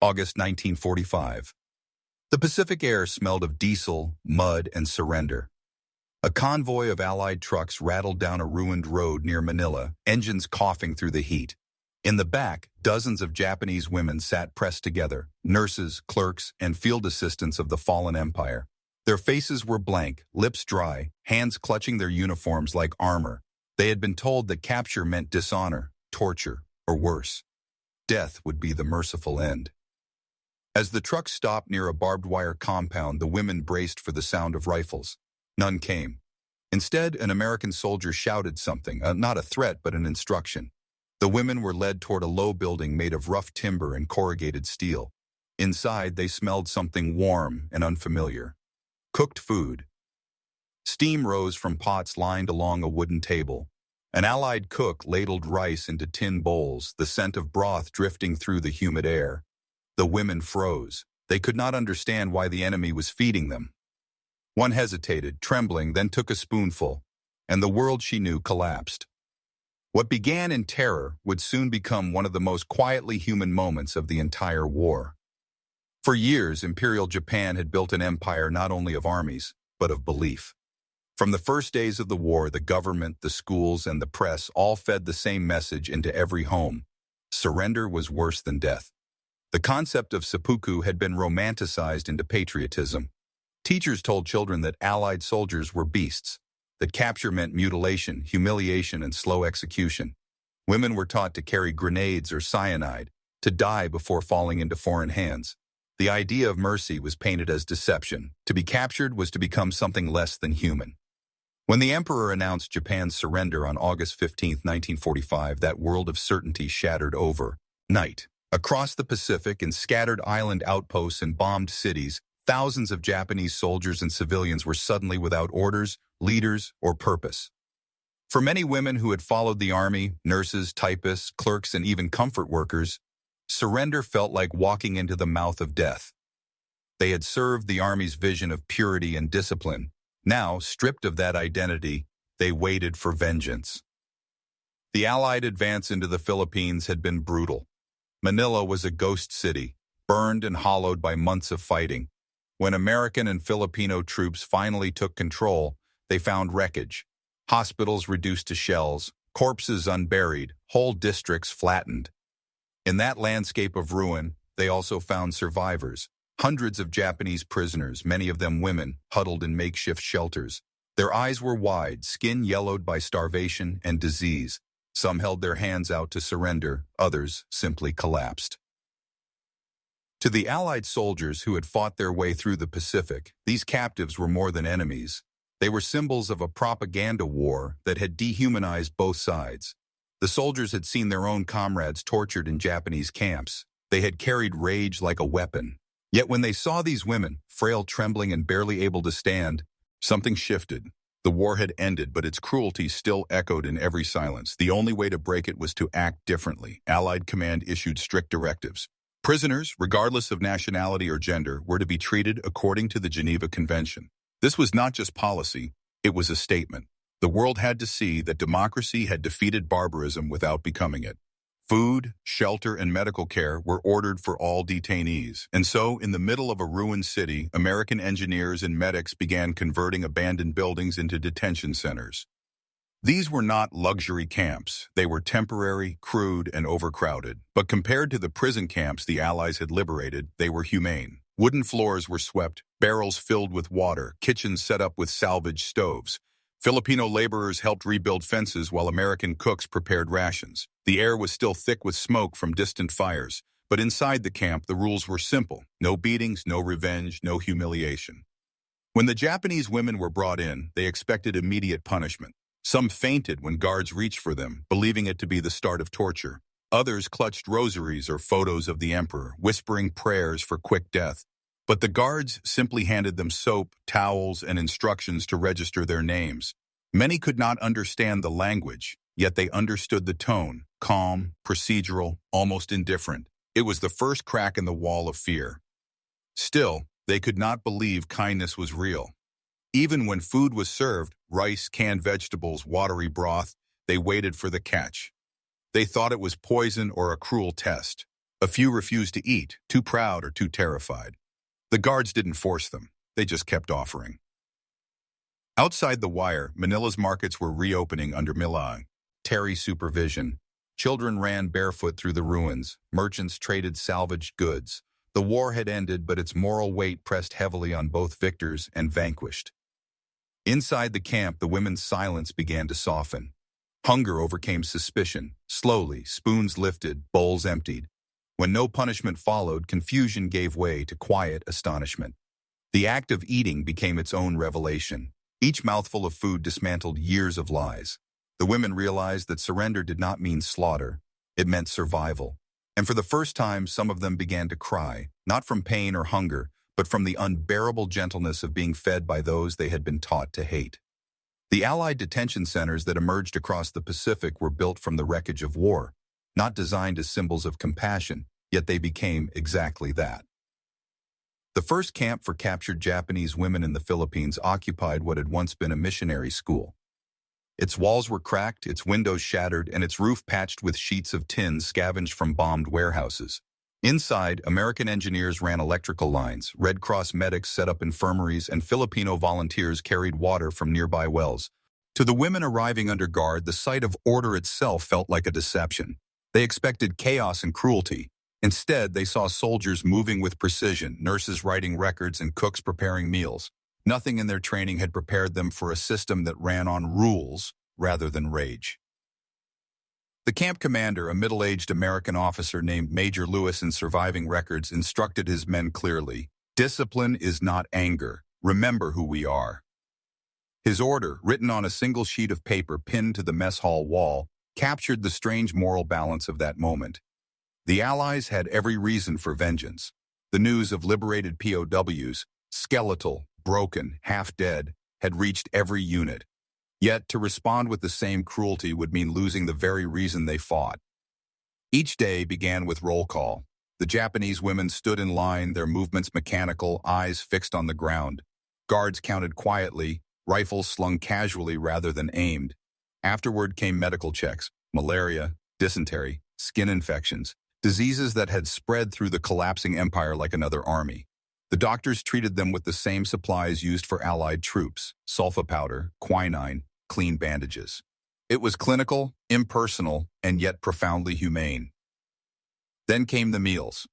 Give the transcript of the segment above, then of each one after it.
August 1945. The Pacific air smelled of diesel, mud, and surrender. A convoy of Allied trucks rattled down a ruined road near Manila, engines coughing through the heat. In the back, dozens of Japanese women sat pressed together, nurses, clerks, and field assistants of the fallen empire. Their faces were blank, lips dry, hands clutching their uniforms like armor. They had been told that capture meant dishonor, torture, or worse. Death would be the merciful end. As the truck stopped near a barbed wire compound, the women braced for the sound of rifles. None came. Instead, an American soldier shouted something, not a threat but an instruction. The women were led toward a low building made of rough timber and corrugated steel. Inside, they smelled something warm and unfamiliar. Cooked food. Steam rose from pots lined along a wooden table. An Allied cook ladled rice into tin bowls, the scent of broth drifting through the humid air. The women froze. They could not understand why the enemy was feeding them. One hesitated, trembling, then took a spoonful, and the world she knew collapsed. What began in terror would soon become one of the most quietly human moments of the entire war. For years, Imperial Japan had built an empire not only of armies, but of belief. From the first days of the war, the government, the schools, and the press all fed the same message into every home. Surrender was worse than death. The concept of seppuku had been romanticized into patriotism. Teachers told children that Allied soldiers were beasts, that capture meant mutilation, humiliation, and slow execution. Women were taught to carry grenades or cyanide, to die before falling into foreign hands. The idea of mercy was painted as deception. To be captured was to become something less than human. When the Emperor announced Japan's surrender on August 15, 1945, that world of certainty shattered overnight. Across the Pacific, in scattered island outposts and bombed cities, thousands of Japanese soldiers and civilians were suddenly without orders, leaders, or purpose. For many women who had followed the army, nurses, typists, clerks, and even comfort workers, surrender felt like walking into the mouth of death. They had served the army's vision of purity and discipline. Now, stripped of that identity, they waited for vengeance. The Allied advance into the Philippines had been brutal. Manila was a ghost city, burned and hollowed by months of fighting. When American and Filipino troops finally took control, they found wreckage. Hospitals reduced to shells, corpses unburied, whole districts flattened. In that landscape of ruin, they also found survivors. Hundreds of Japanese prisoners, many of them women, huddled in makeshift shelters. Their eyes were wide, skin yellowed by starvation and disease. Some held their hands out to surrender, others simply collapsed. To the Allied soldiers who had fought their way through the Pacific, these captives were more than enemies. They were symbols of a propaganda war that had dehumanized both sides. The soldiers had seen their own comrades tortured in Japanese camps. They had carried rage like a weapon. Yet when they saw these women, frail, trembling, and barely able to stand, something shifted. The war had ended, but its cruelty still echoed in every silence. The only way to break it was to act differently. Allied command issued strict directives. Prisoners, regardless of nationality or gender, were to be treated according to the Geneva Convention. This was not just policy, it was a statement. The world had to see that democracy had defeated barbarism without becoming it. Food, shelter, and medical care were ordered for all detainees. And so, in the middle of a ruined city, American engineers and medics began converting abandoned buildings into detention centers. These were not luxury camps. They were temporary, crude, and overcrowded. But compared to the prison camps the Allies had liberated, they were humane. Wooden floors were swept, barrels filled with water, kitchens set up with salvage stoves. Filipino laborers helped rebuild fences while American cooks prepared rations. The air was still thick with smoke from distant fires, but inside the camp the rules were simple. No beatings, no revenge, no humiliation. When the Japanese women were brought in, they expected immediate punishment. Some fainted when guards reached for them, believing it to be the start of torture. Others clutched rosaries or photos of the emperor, whispering prayers for quick death. But the guards simply handed them soap, towels, and instructions to register their names. Many could not understand the language, yet they understood the tone, calm, procedural, almost indifferent. It was the first crack in the wall of fear. Still, they could not believe kindness was real. Even when food was served, rice, canned vegetables, watery broth, they waited for the catch. They thought it was poison or a cruel test. A few refused to eat, too proud or too terrified. The guards didn't force them. They just kept offering. Outside the wire, Manila's markets were reopening under military supervision. Children ran barefoot through the ruins. Merchants traded salvaged goods. The war had ended, but its moral weight pressed heavily on both victors and vanquished. Inside the camp, the women's silence began to soften. Hunger overcame suspicion. Slowly, spoons lifted, bowls emptied. When no punishment followed, confusion gave way to quiet astonishment. The act of eating became its own revelation. Each mouthful of food dismantled years of lies. The women realized that surrender did not mean slaughter. It meant survival. And for the first time, some of them began to cry, not from pain or hunger, but from the unbearable gentleness of being fed by those they had been taught to hate. The Allied detention centers that emerged across the Pacific were built from the wreckage of war, not designed as symbols of compassion, yet they became exactly that. The first camp for captured Japanese women in the Philippines occupied what had once been a missionary school. Its walls were cracked, its windows shattered, and its roof patched with sheets of tin scavenged from bombed warehouses. Inside, American engineers ran electrical lines, Red Cross medics set up infirmaries, and Filipino volunteers carried water from nearby wells. To the women arriving under guard, the sight of order itself felt like a deception. They expected chaos and cruelty. Instead, they saw soldiers moving with precision, nurses writing records, and cooks preparing meals. Nothing in their training had prepared them for a system that ran on rules rather than rage. The camp commander, a middle-aged American officer named Major Lewis in surviving records, instructed his men clearly, "Discipline is not anger. Remember who we are." His order, written on a single sheet of paper pinned to the mess hall wall, captured the strange moral balance of that moment. The Allies had every reason for vengeance. The news of liberated POWs, skeletal, broken, half-dead, had reached every unit. Yet, to respond with the same cruelty would mean losing the very reason they fought. Each day began with roll call. The Japanese women stood in line, their movements mechanical, eyes fixed on the ground. Guards counted quietly, rifles slung casually rather than aimed. Afterward came medical checks, malaria, dysentery, skin infections, diseases that had spread through the collapsing empire like another army. The doctors treated them with the same supplies used for Allied troops, sulfa powder, quinine, clean bandages. It was clinical, impersonal, and yet profoundly humane. Then came the meals.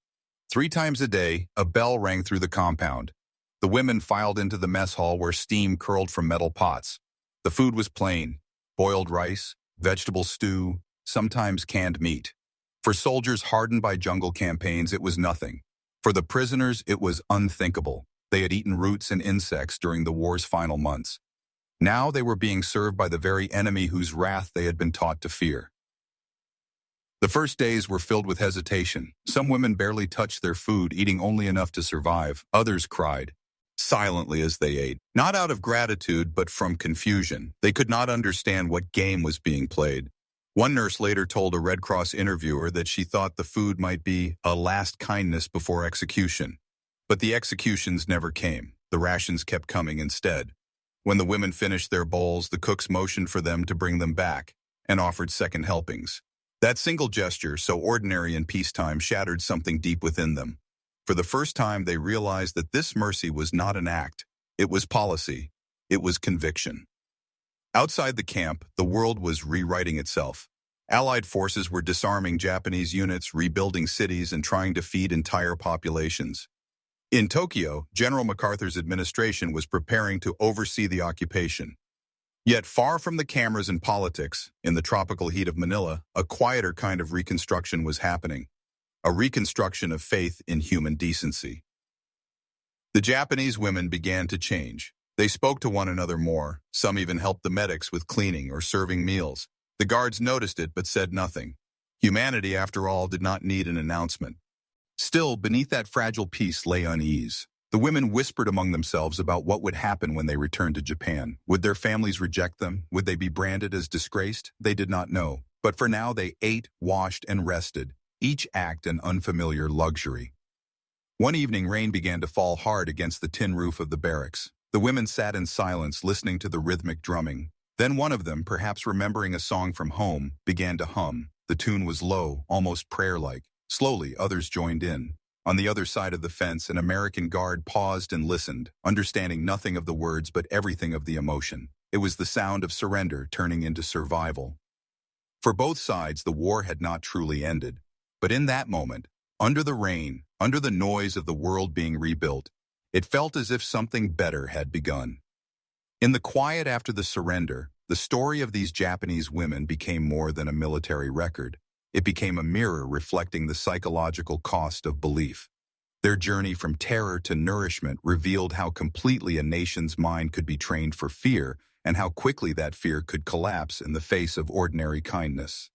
3 times a day, a bell rang through the compound. The women filed into the mess hall where steam curled from metal pots. The food was plain: boiled rice, vegetable stew, sometimes canned meat. For soldiers hardened by jungle campaigns, it was nothing. For the prisoners, it was unthinkable. They had eaten roots and insects during the war's final months. Now they were being served by the very enemy whose wrath they had been taught to fear. The first days were filled with hesitation. Some women barely touched their food, eating only enough to survive. Others cried silently as they ate, not out of gratitude, but from confusion. They could not understand what game was being played. One nurse later told a Red Cross interviewer that she thought the food might be a last kindness before execution. But the executions never came. The rations kept coming instead. When the women finished their bowls, the cooks motioned for them to bring them back and offered second helpings. That single gesture, so ordinary in peacetime, shattered something deep within them. For the first time, they realized that this mercy was not an act. It was policy. It was conviction. Outside the camp, the world was rewriting itself. Allied forces were disarming Japanese units, rebuilding cities, and trying to feed entire populations. In Tokyo, General MacArthur's administration was preparing to oversee the occupation. Yet far from the cameras and politics, in the tropical heat of Manila, a quieter kind of reconstruction was happening. A reconstruction of faith in human decency. The Japanese women began to change. They spoke to one another more. Some even helped the medics with cleaning or serving meals. The guards noticed it but said nothing. Humanity, after all, did not need an announcement. Still, beneath that fragile peace lay unease. The women whispered among themselves about what would happen when they returned to Japan. Would their families reject them? Would they be branded as disgraced? They did not know. But for now, they ate, washed, and rested, each act an unfamiliar luxury. One evening, rain began to fall hard against the tin roof of the barracks. The women sat in silence, listening to the rhythmic drumming. Then one of them, perhaps remembering a song from home, began to hum. The tune was low, almost prayer-like. Slowly, others joined in. On the other side of the fence, an American guard paused and listened, understanding nothing of the words but everything of the emotion. It was the sound of surrender turning into survival. For both sides, the war had not truly ended. But in that moment, under the rain, under the noise of the world being rebuilt, it felt as if something better had begun. In the quiet after the surrender, the story of these Japanese women became more than a military record. It became a mirror reflecting the psychological cost of belief. Their journey from terror to nourishment revealed how completely a nation's mind could be trained for fear and how quickly that fear could collapse in the face of ordinary kindness.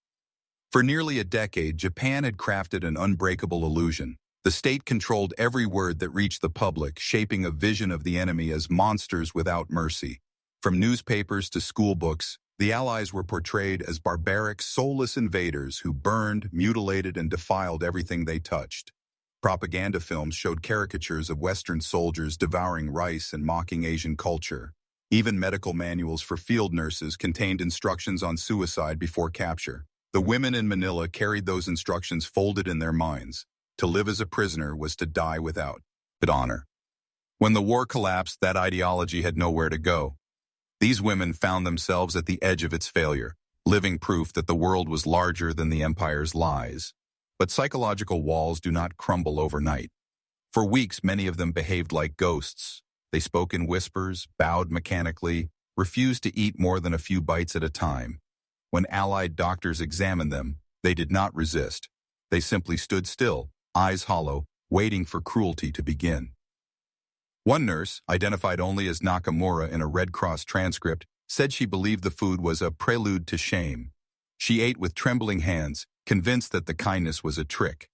For nearly a decade, Japan had crafted an unbreakable illusion. The state controlled every word that reached the public, shaping a vision of the enemy as monsters without mercy. From newspapers to school books, the Allies were portrayed as barbaric, soulless invaders who burned, mutilated, and defiled everything they touched. Propaganda films showed caricatures of Western soldiers devouring rice and mocking Asian culture. Even medical manuals for field nurses contained instructions on suicide before capture. The women in Manila carried those instructions folded in their minds. To live as a prisoner was to die without honor. When the war collapsed, that ideology had nowhere to go. These women found themselves at the edge of its failure, living proof that the world was larger than the empire's lies. But psychological walls do not crumble overnight. For weeks, many of them behaved like ghosts. They spoke in whispers, bowed mechanically, refused to eat more than a few bites at a time. When Allied doctors examined them, they did not resist. They simply stood still, eyes hollow, waiting for cruelty to begin. One nurse, identified only as Nakamura in a Red Cross transcript, said she believed the food was a prelude to shame. She ate with trembling hands, convinced that the kindness was a trick.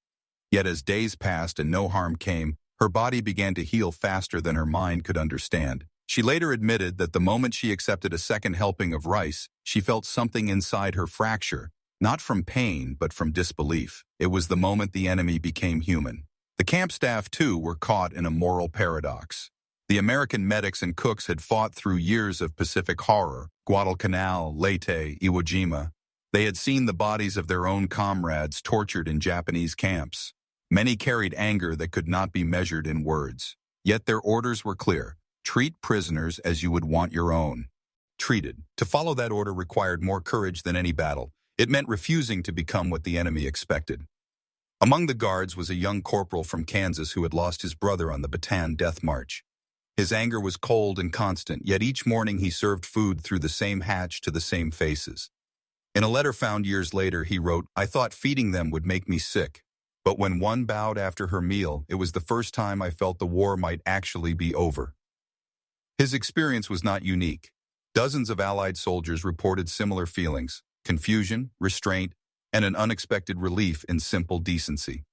Yet as days passed and no harm came, her body began to heal faster than her mind could understand. She later admitted that the moment she accepted a second helping of rice, she felt something inside her fracture, not from pain, but from disbelief. It was the moment the enemy became human. The camp staff, too, were caught in a moral paradox. The American medics and cooks had fought through years of Pacific horror, Guadalcanal, Leyte, Iwo Jima. They had seen the bodies of their own comrades tortured in Japanese camps. Many carried anger that could not be measured in words. Yet their orders were clear. Treat prisoners as you would want your own. Treated. To follow that order required more courage than any battle. It meant refusing to become what the enemy expected. Among the guards was a young corporal from Kansas who had lost his brother on the Bataan death march. His anger was cold and constant, yet each morning he served food through the same hatch to the same faces. In a letter found years later, he wrote, "I thought feeding them would make me sick. But when one bowed after her meal, it was the first time I felt the war might actually be over." His experience was not unique. Dozens of Allied soldiers reported similar feelings: confusion, restraint, and an unexpected relief in simple decency.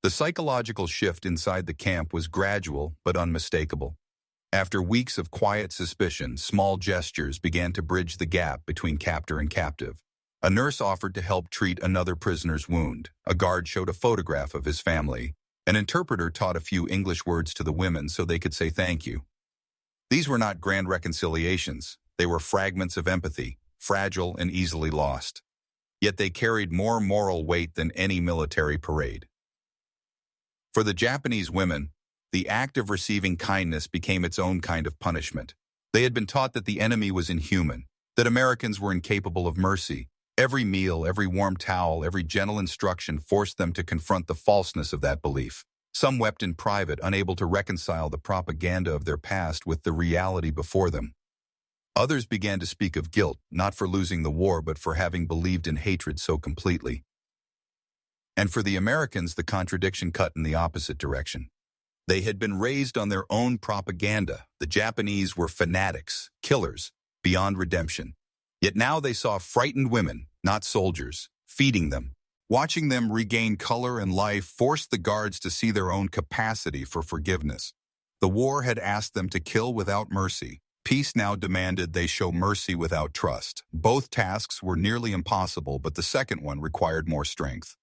The psychological shift inside the camp was gradual but unmistakable. After weeks of quiet suspicion, small gestures began to bridge the gap between captor and captive. A nurse offered to help treat another prisoner's wound. A guard showed a photograph of his family. An interpreter taught a few English words to the women so they could say thank you. These were not grand reconciliations. They were fragments of empathy, fragile and easily lost. Yet they carried more moral weight than any military parade. For the Japanese women, the act of receiving kindness became its own kind of punishment. They had been taught that the enemy was inhuman, that Americans were incapable of mercy. Every meal, every warm towel, every gentle instruction forced them to confront the falseness of that belief. Some wept in private, unable to reconcile the propaganda of their past with the reality before them. Others began to speak of guilt, not for losing the war, but for having believed in hatred so completely. And for the Americans, the contradiction cut in the opposite direction. They had been raised on their own propaganda. The Japanese were fanatics, killers, beyond redemption. Yet now they saw frightened women, not soldiers, feeding them. Watching them regain color and life forced the guards to see their own capacity for forgiveness. The war had asked them to kill without mercy. Peace now demanded they show mercy without trust. Both tasks were nearly impossible, but the second one required more strength.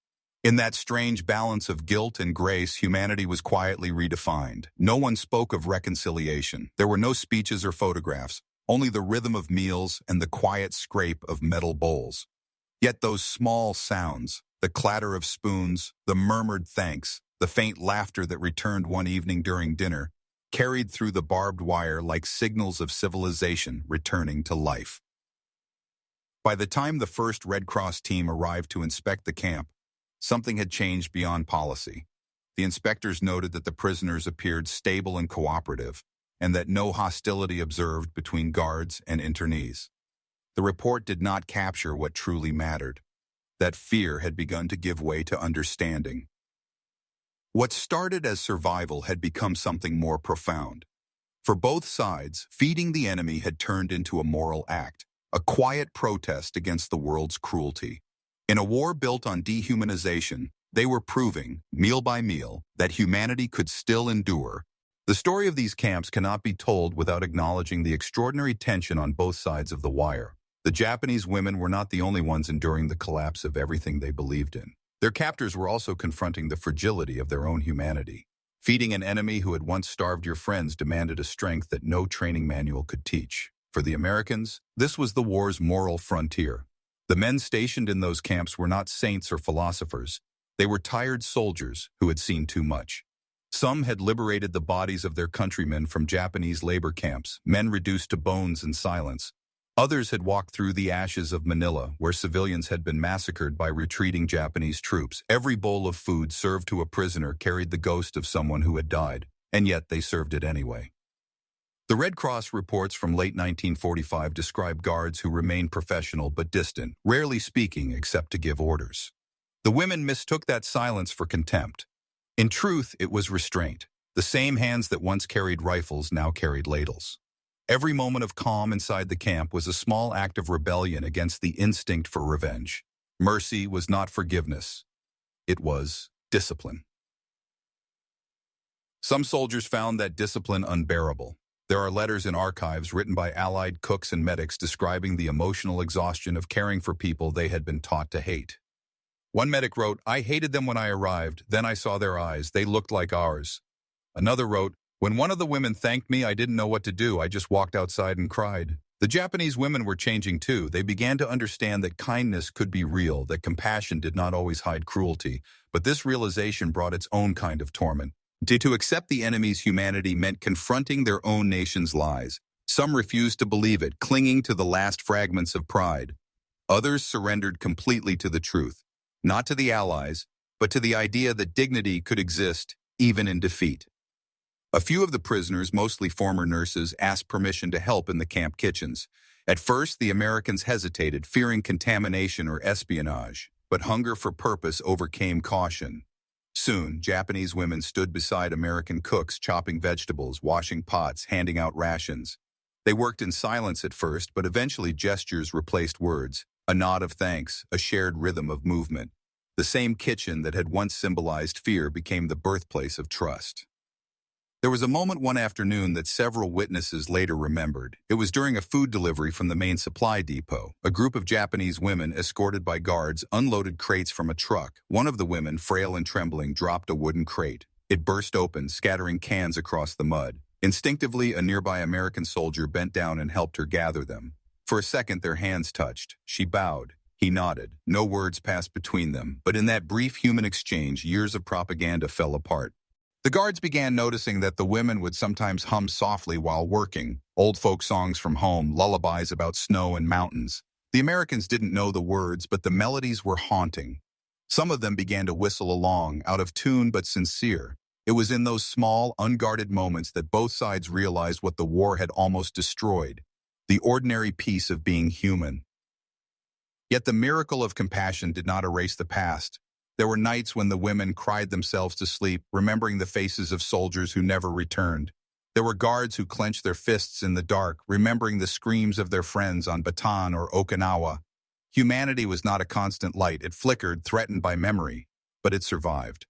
In that strange balance of guilt and grace, humanity was quietly redefined. No one spoke of reconciliation. There were no speeches or photographs, only the rhythm of meals and the quiet scrape of metal bowls. Yet those small sounds, The clatter of spoons, the murmured thanks, the faint laughter that returned one evening during dinner, carried through the barbed wire like signals of civilization returning to life. By the time the first Red Cross team arrived to inspect the camp, something had changed beyond policy. The inspectors noted that the prisoners appeared stable and cooperative, and that no hostility observed between guards and internees. The report did not capture what truly mattered, that fear had begun to give way to understanding. What started as survival had become something more profound. For both sides, feeding the enemy had turned into a moral act, a quiet protest against the world's cruelty. In a war built on dehumanization, they were proving, meal by meal, that humanity could still endure. The story of these camps cannot be told without acknowledging the extraordinary tension on both sides of the wire. The Japanese women were not the only ones enduring the collapse of everything they believed in. Their captors were also confronting the fragility of their own humanity. Feeding an enemy who had once starved your friends demanded a strength that no training manual could teach. For the Americans, this was the war's moral frontier. The men stationed in those camps were not saints or philosophers. They were tired soldiers who had seen too much. Some had liberated the bodies of their countrymen from Japanese labor camps, men reduced to bones and silence. Others had walked through the ashes of Manila, where civilians had been massacred by retreating Japanese troops. Every bowl of food served to a prisoner carried the ghost of someone who had died, and yet they served it anyway. The Red Cross reports from late 1945 describe guards who remained professional but distant, rarely speaking except to give orders. The women mistook that silence for contempt. In truth, it was restraint. The same hands that once carried rifles now carried ladles. Every moment of calm inside the camp was a small act of rebellion against the instinct for revenge. Mercy was not forgiveness. It was discipline. Some soldiers found that discipline unbearable. There are letters in archives written by Allied cooks and medics describing the emotional exhaustion of caring for people they had been taught to hate. One medic wrote, "I hated them when I arrived, then I saw their eyes, they looked like ours." Another wrote, "When one of the women thanked me, I didn't know what to do, I just walked outside and cried." The Japanese women were changing too. They began to understand that kindness could be real, that compassion did not always hide cruelty, but this realization brought its own kind of torment. To accept the enemy's humanity meant confronting their own nation's lies. Some refused to believe it, clinging to the last fragments of pride. Others surrendered completely to the truth, not to the Allies, but to the idea that dignity could exist even in defeat. A few of the prisoners, mostly former nurses, asked permission to help in the camp kitchens. At first, the Americans hesitated, fearing contamination or espionage, but hunger for purpose overcame caution. Soon, Japanese women stood beside American cooks, chopping vegetables, washing pots, handing out rations. They worked in silence at first, but eventually gestures replaced words, a nod of thanks, a shared rhythm of movement. The same kitchen that had once symbolized fear became the birthplace of trust. There was a moment one afternoon that several witnesses later remembered. It was during a food delivery from the main supply depot. A group of Japanese women, escorted by guards, unloaded crates from a truck. One of the women, frail and trembling, dropped a wooden crate. It burst open, scattering cans across the mud. Instinctively, a nearby American soldier bent down and helped her gather them. For a second, their hands touched. She bowed. He nodded. No words passed between them, but in that brief human exchange, years of propaganda fell apart. The guards began noticing that the women would sometimes hum softly while working, old folk songs from home, lullabies about snow and mountains. The Americans didn't know the words, but the melodies were haunting. Some of them began to whistle along, out of tune but sincere. It was in those small, unguarded moments that both sides realized what the war had almost destroyed, the ordinary peace of being human. Yet the miracle of compassion did not erase the past. There were nights when the women cried themselves to sleep, remembering the faces of soldiers who never returned. There were guards who clenched their fists in the dark, remembering the screams of their friends on Bataan or Okinawa. Humanity was not a constant light. It flickered, threatened by memory, but it survived.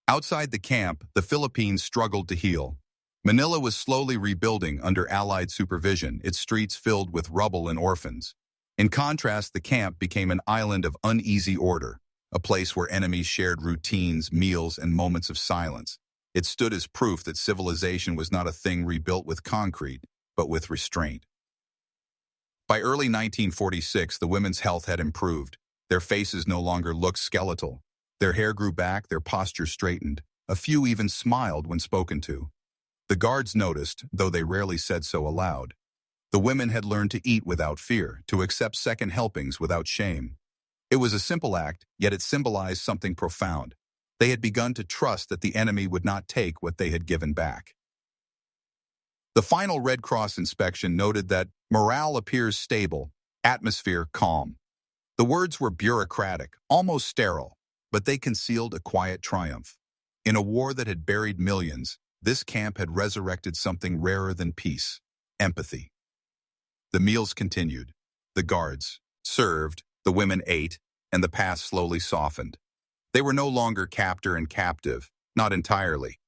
Outside the camp, the Philippines struggled to heal. Manila was slowly rebuilding under Allied supervision, its streets filled with rubble and orphans. In contrast, the camp became an island of uneasy order, a place where enemies shared routines, meals, and moments of silence. It stood as proof that civilization was not a thing rebuilt with concrete, but with restraint. By early 1946, the women's health had improved. Their faces no longer looked skeletal. Their hair grew back, their posture straightened. A few even smiled when spoken to. The guards noticed, though they rarely said so aloud. The women had learned to eat without fear, to accept second helpings without shame. It was a simple act, yet it symbolized something profound. They had begun to trust that the enemy would not take what they had given back. The final Red Cross inspection noted that morale appears stable, atmosphere calm. The words were bureaucratic, almost sterile, but they concealed a quiet triumph. In a war that had buried millions, this camp had resurrected something rarer than peace: empathy. The meals continued. The guards served, the women ate, and the path slowly softened. They were no longer captor and captive, not entirely.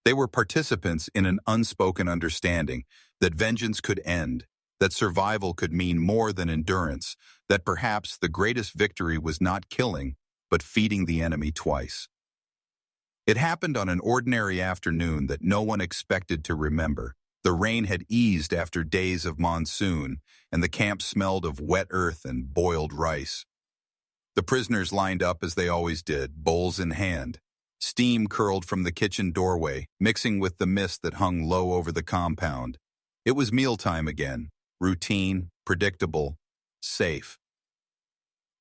They were participants in an unspoken understanding that vengeance could end, that survival could mean more than endurance, that perhaps the greatest victory was not killing, but feeding the enemy twice. It happened on an ordinary afternoon that no one expected to remember. The rain had eased after days of monsoon, and the camp smelled of wet earth and boiled rice. The prisoners lined up as they always did, bowls in hand. Steam curled from the kitchen doorway, mixing with the mist that hung low over the compound. It was mealtime again, routine, predictable, safe.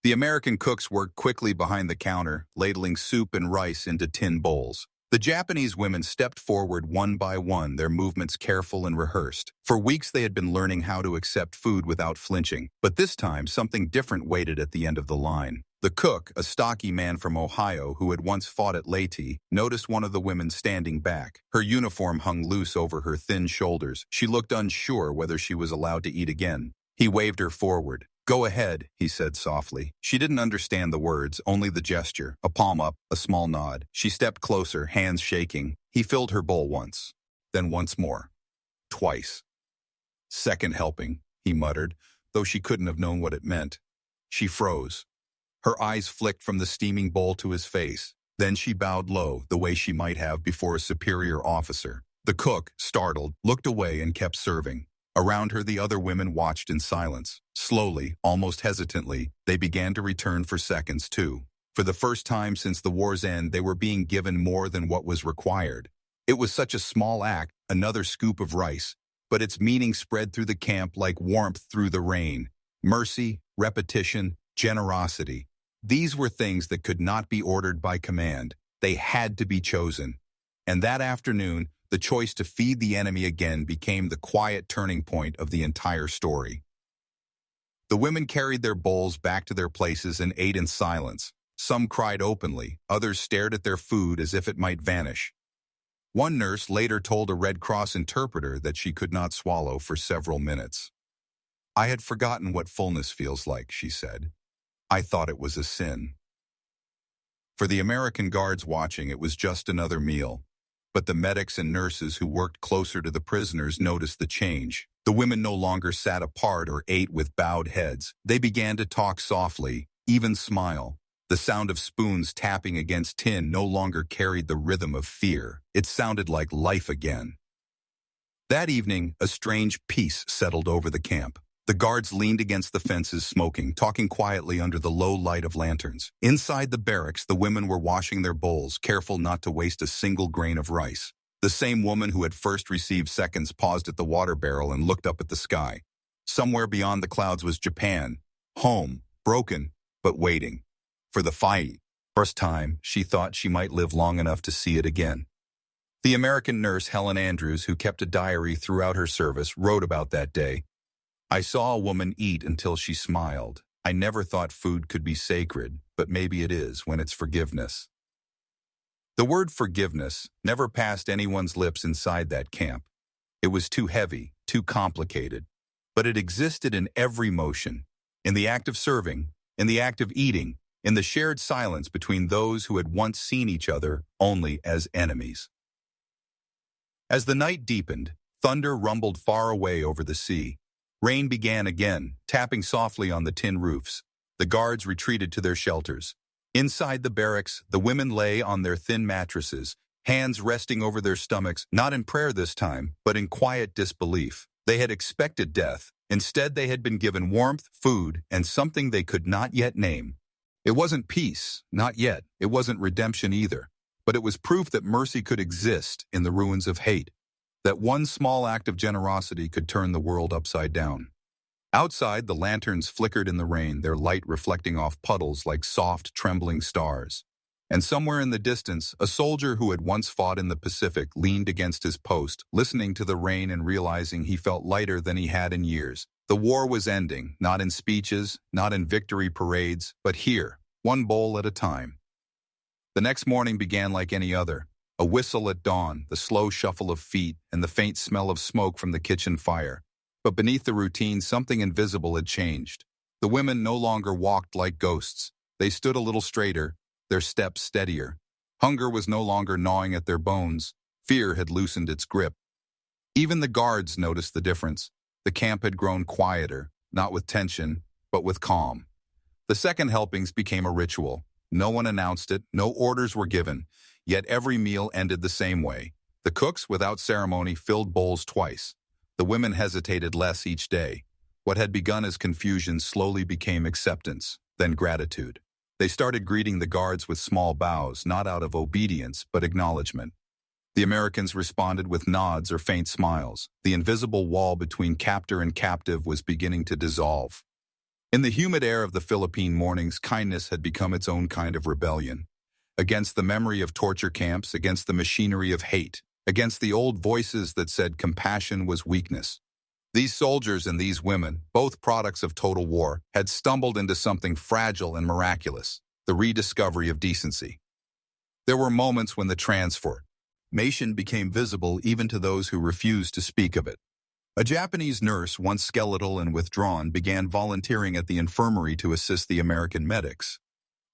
The American cooks worked quickly behind the counter, ladling soup and rice into tin bowls. The Japanese women stepped forward one by one, their movements careful and rehearsed. For weeks they had been learning how to accept food without flinching, but this time something different waited at the end of the line. The cook, a stocky man from Ohio who had once fought at Leyte, noticed one of the women standing back. Her uniform hung loose over her thin shoulders. She looked unsure whether she was allowed to eat again. He waved her forward. "Go ahead," he said softly. She didn't understand the words, only the gesture. A palm up, a small nod. She stepped closer, hands shaking. He filled her bowl once, then once more. Twice. "Second helping," he muttered, though she couldn't have known what it meant. She froze. Her eyes flicked from the steaming bowl to his face. Then she bowed low, the way she might have before a superior officer. The cook, startled, looked away and kept serving. Around her, the other women watched in silence. Slowly, almost hesitantly, they began to return for seconds, too. For the first time since the war's end, they were being given more than what was required. It was such a small act, another scoop of rice, but its meaning spread through the camp like warmth through the rain. Mercy, repetition, generosity. These were things that could not be ordered by command. They had to be chosen. And that afternoon, the choice to feed the enemy again became the quiet turning point of the entire story. The women carried their bowls back to their places and ate in silence. Some cried openly, others stared at their food as if it might vanish. One nurse later told a Red Cross interpreter that she could not swallow for several minutes. "I had forgotten what fullness feels like," she said. "I thought it was a sin." For the American guards watching, it was just another meal. But the medics and nurses who worked closer to the prisoners noticed the change. The women no longer sat apart or ate with bowed heads. They began to talk softly, even smile. The sound of spoons tapping against tin no longer carried the rhythm of fear. It sounded like life again. That evening, a strange peace settled over the camp. The guards leaned against the fences smoking, talking quietly under the low light of lanterns. Inside the barracks, the women were washing their bowls, careful not to waste a single grain of rice. The same woman who had first received seconds paused at the water barrel and looked up at the sky. Somewhere beyond the clouds was Japan, home, broken, but waiting. For the fight. First time, she thought she might live long enough to see it again. The American nurse Helen Andrews, who kept a diary throughout her service, wrote about that day. "I saw a woman eat until she smiled. I never thought food could be sacred, but maybe it is when it's forgiveness." The word forgiveness never passed anyone's lips inside that camp. It was too heavy, too complicated. But it existed in every motion, in the act of serving, in the act of eating, in the shared silence between those who had once seen each other only as enemies. As the night deepened, thunder rumbled far away over the sea. Rain began again, tapping softly on the tin roofs. The guards retreated to their shelters. Inside the barracks, the women lay on their thin mattresses, hands resting over their stomachs, not in prayer this time, but in quiet disbelief. They had expected death. Instead, they had been given warmth, food, and something they could not yet name: It wasn't peace, not yet. It wasn't redemption either. But it was proof that mercy could exist in the ruins of hate, that one small act of generosity could turn the world upside down. Outside, the lanterns flickered in the rain, their light reflecting off puddles like soft, trembling stars. And somewhere in the distance, a soldier who had once fought in the Pacific leaned against his post, listening to the rain and realizing he felt lighter than he had in years. The war was ending, not in speeches, not in victory parades, but here, one bowl at a time. The next morning began like any other. A whistle at dawn, the slow shuffle of feet, and the faint smell of smoke from the kitchen fire. But beneath the routine, something invisible had changed. The women no longer walked like ghosts. They stood a little straighter, their steps steadier. Hunger was no longer gnawing at their bones. Fear had loosened its grip. Even the guards noticed the difference. The camp had grown quieter, not with tension, but with calm. The second helpings became a ritual. No one announced it, no orders were given, yet every meal ended the same way. The cooks, without ceremony, filled bowls twice. The women hesitated less each day. What had begun as confusion slowly became acceptance, then gratitude. They started greeting the guards with small bows, not out of obedience, but acknowledgement. The Americans responded with nods or faint smiles. The invisible wall between captor and captive was beginning to dissolve. In the humid air of the Philippine mornings, kindness had become its own kind of rebellion. Against the memory of torture camps, against the machinery of hate, against the old voices that said compassion was weakness. These soldiers and these women, both products of total war, had stumbled into something fragile and miraculous, the rediscovery of decency. There were moments when the transformation became visible even to those who refused to speak of it. A Japanese nurse, once skeletal and withdrawn, began volunteering at the infirmary to assist the American medics.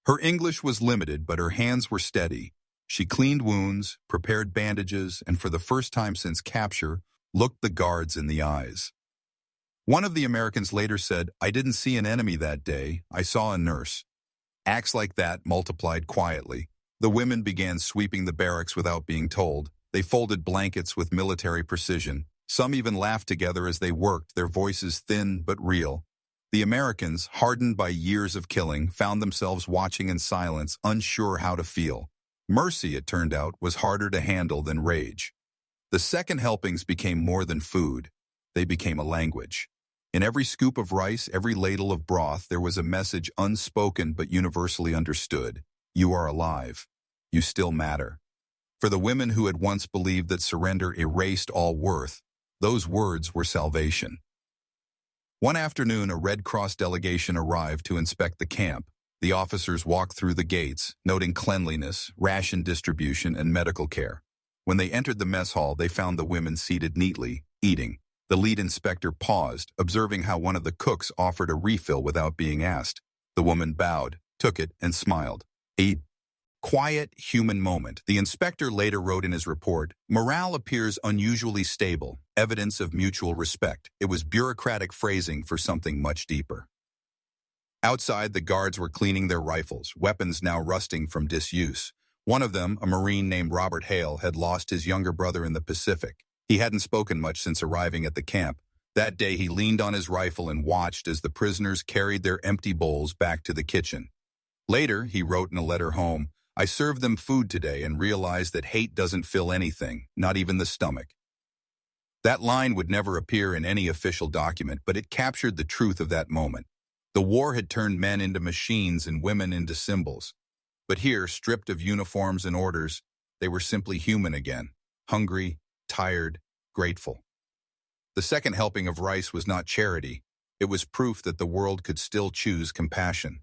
Her English was limited, but her hands were steady. She cleaned wounds, prepared bandages, and for the first time since capture, looked the guards in the eyes. One of the Americans later said, "I didn't see an enemy that day, I saw a nurse." Acts like that multiplied quietly. The women began sweeping the barracks without being told. They folded blankets with military precision. Some even laughed together as they worked, their voices thin but real. The Americans, hardened by years of killing, found themselves watching in silence, unsure how to feel. Mercy, it turned out, was harder to handle than rage. The second helpings became more than food. They became a language. In every scoop of rice, every ladle of broth, there was a message unspoken but universally understood. You are alive. You still matter. For the women who had once believed that surrender erased all worth, those words were salvation. One afternoon, a Red Cross delegation arrived to inspect the camp. The officers walked through the gates, noting cleanliness, ration distribution, and medical care. When they entered the mess hall, they found the women seated neatly, eating. The lead inspector paused, observing how one of the cooks offered a refill without being asked. The woman bowed, took it, and smiled. A quiet, human moment. The inspector later wrote in his report, "Morale appears unusually stable, evidence of mutual respect." It was bureaucratic phrasing for something much deeper. Outside, the guards were cleaning their rifles, weapons now rusting from disuse. One of them, a Marine named Robert Hale, had lost his younger brother in the Pacific. He hadn't spoken much since arriving at the camp. That day, he leaned on his rifle and watched as the prisoners carried their empty bowls back to the kitchen. Later, he wrote in a letter home, "I served them food today and realized that hate doesn't fill anything, not even the stomach." That line would never appear in any official document, but it captured the truth of that moment. The war had turned men into machines and women into symbols. But here, stripped of uniforms and orders, they were simply human again, hungry, tired, grateful. The second helping of rice was not charity. It was proof that the world could still choose compassion.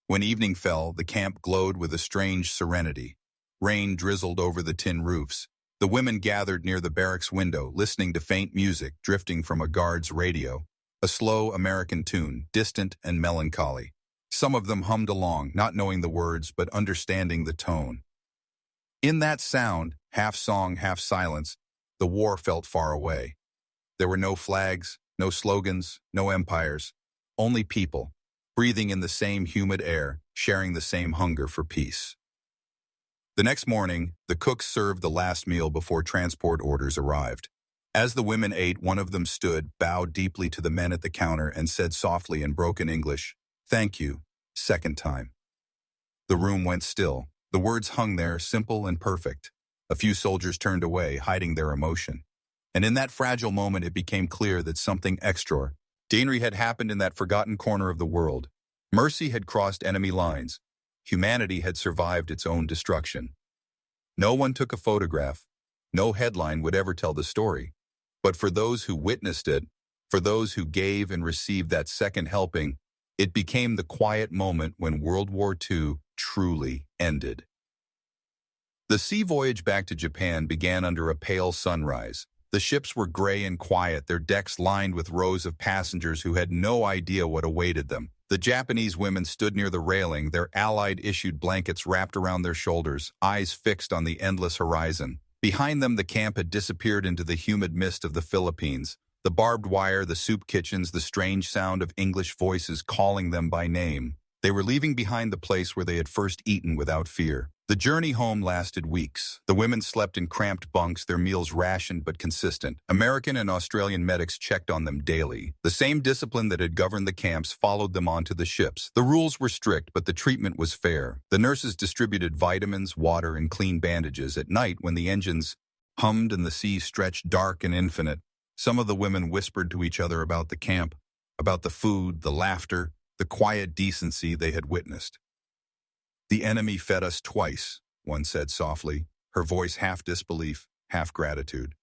When evening fell, the camp glowed with a strange serenity. Rain drizzled over the tin roofs. The women gathered near the barracks window, listening to faint music drifting from a guard's radio. A slow American tune, distant and melancholy. Some of them hummed along, not knowing the words, but understanding the tone. In that sound, half song, half silence, the war felt far away. There were no flags, no slogans, no empires, only people, breathing in the same humid air, sharing the same hunger for peace. The next morning, the cooks served the last meal before transport orders arrived. As the women ate, one of them stood, bowed deeply to the men at the counter, and said softly in broken English, "Thank you, second time." The room went still. The words hung there, simple and perfect. A few soldiers turned away, hiding their emotion. And in that fragile moment, it became clear that something extraordinary had happened in that forgotten corner of the world. Mercy had crossed enemy lines. Humanity had survived its own destruction. No one took a photograph. No headline would ever tell the story. But for those who witnessed it, for those who gave and received that second helping, it became the quiet moment when World War II truly ended. The sea voyage back to Japan began under a pale sunrise. The ships were gray and quiet, their decks lined with rows of passengers who had no idea what awaited them. The Japanese women stood near the railing, their Allied-issued blankets wrapped around their shoulders, eyes fixed on the endless horizon. Behind them, the camp had disappeared into the humid mist of the Philippines. The barbed wire, the soup kitchens, the strange sound of English voices calling them by name. They were leaving behind the place where they had first eaten without fear. The journey home lasted weeks. The women slept in cramped bunks, their meals rationed but consistent. American and Australian medics checked on them daily. The same discipline that had governed the camps followed them onto the ships. The rules were strict, but the treatment was fair. The nurses distributed vitamins, water, and clean bandages. At night, when the engines hummed and the sea stretched dark and infinite, some of the women whispered to each other about the camp, about the food, the laughter, the quiet decency they had witnessed. "The enemy fed us twice," one said softly, her voice half disbelief, half gratitude.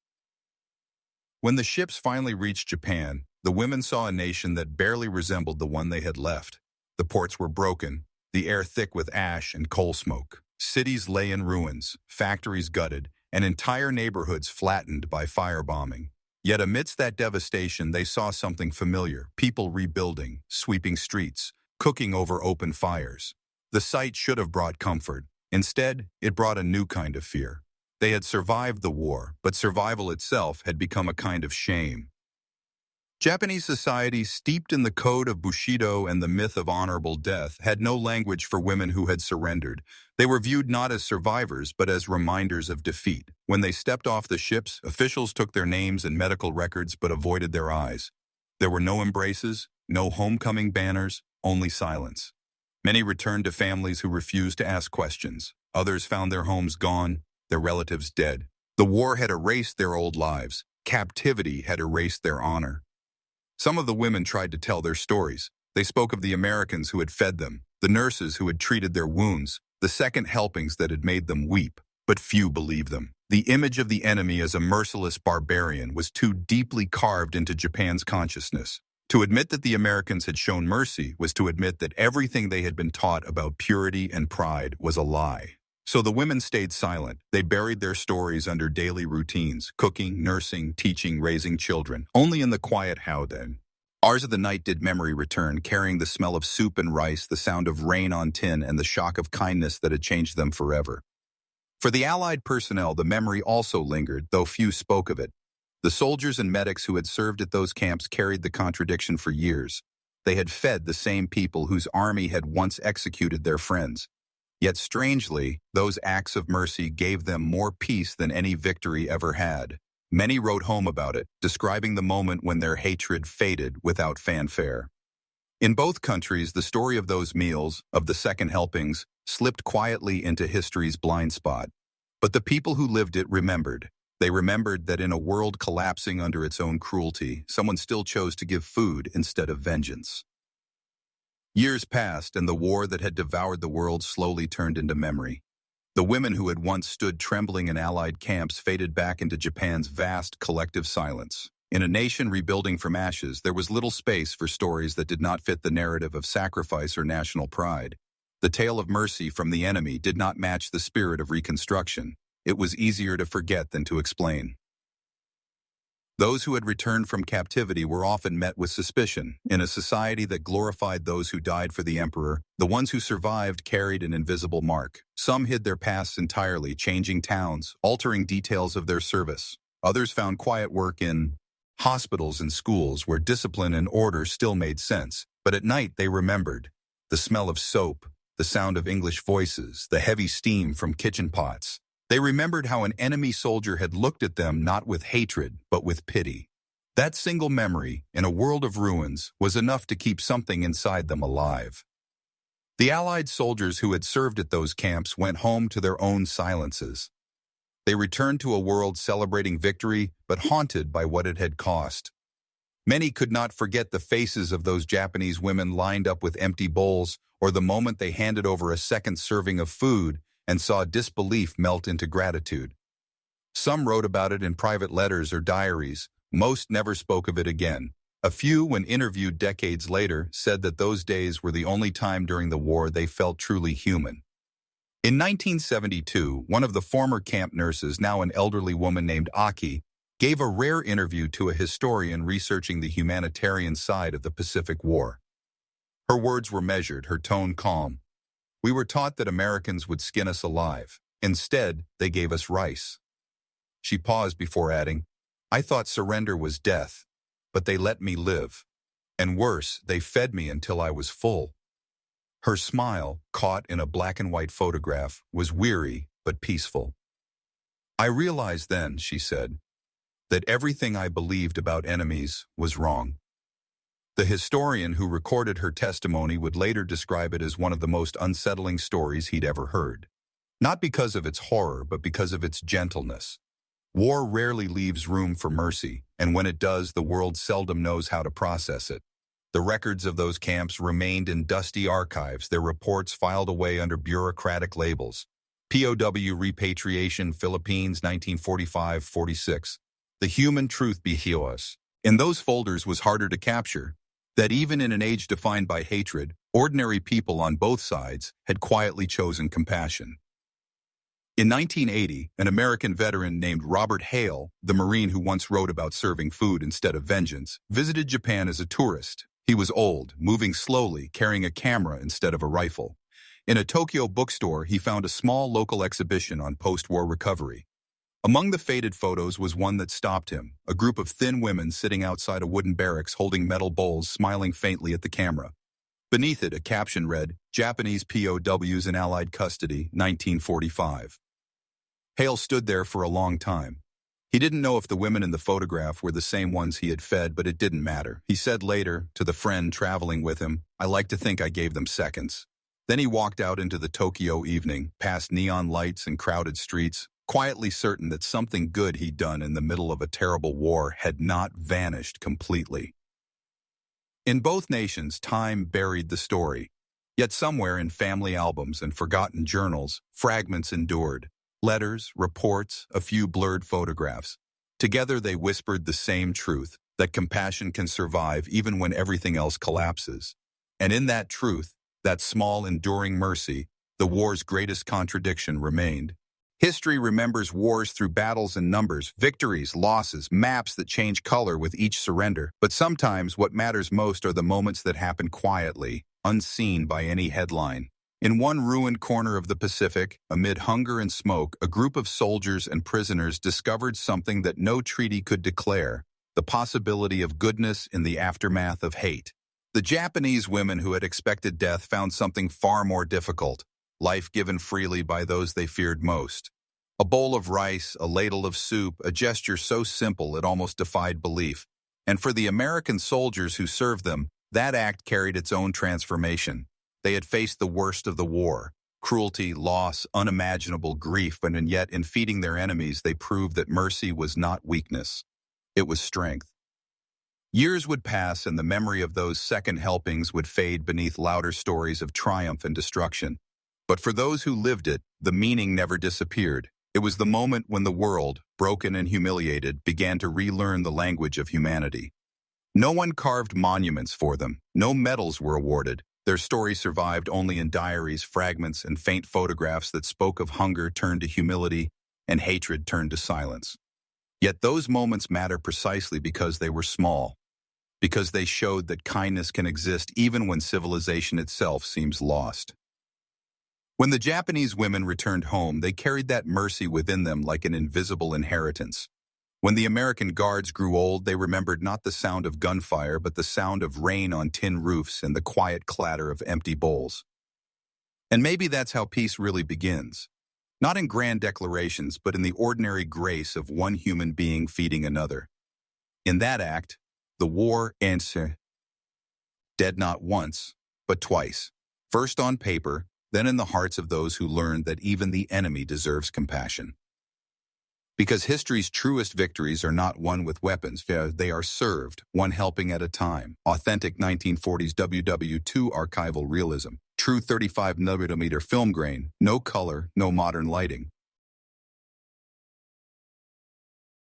When the ships finally reached Japan, the women saw a nation that barely resembled the one they had left. The ports were broken, the air thick with ash and coal smoke. Cities lay in ruins, factories gutted, and entire neighborhoods flattened by firebombing. Yet amidst that devastation, they saw something familiar: people rebuilding, sweeping streets, cooking over open fires. The sight should have brought comfort. Instead, it brought a new kind of fear. They had survived the war, but survival itself had become a kind of shame. Japanese society, steeped in the code of Bushido and the myth of honorable death, had no language for women who had surrendered. They were viewed not as survivors, but as reminders of defeat. When they stepped off the ships, officials took their names and medical records but avoided their eyes. There were no embraces, no homecoming banners, only silence. Many returned to families who refused to ask questions. Others found their homes gone, their relatives dead. The war had erased their old lives. Captivity had erased their honor. Some of the women tried to tell their stories. They spoke of the Americans who had fed them, the nurses who had treated their wounds, the second helpings that had made them weep. But few believed them. The image of the enemy as a merciless barbarian was too deeply carved into Japan's consciousness. To admit that the Americans had shown mercy was to admit that everything they had been taught about purity and pride was a lie. So the women stayed silent. They buried their stories under daily routines: cooking, nursing, teaching, raising children. Only in the quiet how then. Hours of the night did memory return, carrying the smell of soup and rice, the sound of rain on tin, and the shock of kindness that had changed them forever. For the Allied personnel, the memory also lingered, though few spoke of it. The soldiers and medics who had served at those camps carried the contradiction for years. They had fed the same people whose army had once executed their friends. Yet strangely, those acts of mercy gave them more peace than any victory ever had. Many wrote home about it, describing the moment when their hatred faded without fanfare. In both countries, the story of those meals, of the second helpings, slipped quietly into history's blind spot. But the people who lived it remembered. They remembered that in a world collapsing under its own cruelty, someone still chose to give food instead of vengeance. Years passed, and the war that had devoured the world slowly turned into memory. The women who had once stood trembling in Allied camps faded back into Japan's vast collective silence. In a nation rebuilding from ashes, there was little space for stories that did not fit the narrative of sacrifice or national pride. The tale of mercy from the enemy did not match the spirit of reconstruction. It was easier to forget than to explain. Those who had returned from captivity were often met with suspicion. In a society that glorified those who died for the emperor, the ones who survived carried an invisible mark. Some hid their pasts entirely, changing towns, altering details of their service. Others found quiet work in hospitals and schools where discipline and order still made sense. But at night they remembered the smell of soap, the sound of English voices, the heavy steam from kitchen pots. They remembered how an enemy soldier had looked at them not with hatred, but with pity. That single memory, in a world of ruins, was enough to keep something inside them alive. The Allied soldiers who had served at those camps went home to their own silences. They returned to a world celebrating victory, but haunted by what it had cost. Many could not forget the faces of those Japanese women lined up with empty bowls, or the moment they handed over a second serving of food and saw disbelief melt into gratitude. Some wrote about it in private letters or diaries. Most never spoke of it again. A few, when interviewed decades later, said that those days were the only time during the war they felt truly human. In 1972, one of the former camp nurses, now an elderly woman named Aki, gave a rare interview to a historian researching the humanitarian side of the Pacific War. Her words were measured, her tone calm. "We were taught that Americans would skin us alive. Instead, they gave us rice." She paused before adding, "I thought surrender was death, but they let me live. And worse, they fed me until I was full." Her smile, caught in a black and white photograph, was weary but peaceful. "I realized then," she said, "that everything I believed about enemies was wrong." The historian who recorded her testimony would later describe it as one of the most unsettling stories he'd ever heard. Not because of its horror, but because of its gentleness. War rarely leaves room for mercy, and when it does, the world seldom knows how to process it. The records of those camps remained in dusty archives, their reports filed away under bureaucratic labels. POW Repatriation, Philippines, 1945-46. The human truth behind us. In those folders was harder to capture, that even in an age defined by hatred, ordinary people on both sides had quietly chosen compassion. In 1980, an American veteran named Robert Hale, the Marine who once wrote about serving food instead of vengeance, visited Japan as a tourist. He was old, moving slowly, carrying a camera instead of a rifle. In a Tokyo bookstore, he found a small local exhibition on post-war recovery. Among the faded photos was one that stopped him, a group of thin women sitting outside a wooden barracks holding metal bowls, smiling faintly at the camera. Beneath it, a caption read, "Japanese POWs in Allied custody, 1945. Hale stood there for a long time. He didn't know if the women in the photograph were the same ones he had fed, but it didn't matter. He said later, to the friend traveling with him, "I like to think I gave them seconds." Then he walked out into the Tokyo evening, past neon lights and crowded streets, quietly certain that something good he'd done in the middle of a terrible war had not vanished completely. In both nations, time buried the story. Yet somewhere in family albums and forgotten journals, fragments endured. Letters, reports, a few blurred photographs. Together they whispered the same truth, that compassion can survive even when everything else collapses. And in that truth, that small enduring mercy, the war's greatest contradiction remained. History remembers wars through battles and numbers, victories, losses, maps that change color with each surrender. But sometimes what matters most are the moments that happen quietly, unseen by any headline. In one ruined corner of the Pacific, amid hunger and smoke, a group of soldiers and prisoners discovered something that no treaty could declare, the possibility of goodness in the aftermath of hate. The Japanese women who had expected death found something far more difficult, life given freely by those they feared most. A bowl of rice, a ladle of soup, a gesture so simple it almost defied belief. And for the American soldiers who served them, that act carried its own transformation. They had faced the worst of the war, cruelty, loss, unimaginable grief, and yet in feeding their enemies they proved that mercy was not weakness. It was strength. Years would pass and the memory of those second helpings would fade beneath louder stories of triumph and destruction. But for those who lived it, the meaning never disappeared. It was the moment when the world, broken and humiliated, began to relearn the language of humanity. No one carved monuments for them. No medals were awarded. Their story survived only in diaries, fragments, and faint photographs that spoke of hunger turned to humility and hatred turned to silence. Yet those moments matter precisely because they were small, because they showed that kindness can exist even when civilization itself seems lost. When the Japanese women returned home, they carried that mercy within them like an invisible inheritance. When the American guards grew old, they remembered not the sound of gunfire, but the sound of rain on tin roofs and the quiet clatter of empty bowls. And maybe that's how peace really begins. Not in grand declarations, but in the ordinary grace of one human being feeding another. In that act, the war ends, dead not once, but twice. first on paper, then in the hearts of those who learned that even the enemy deserves compassion. Because history's truest victories are not won with weapons, they are served, one helping at a time. Authentic 1940s WW2 archival realism. True 35mm film grain, no color, no modern lighting.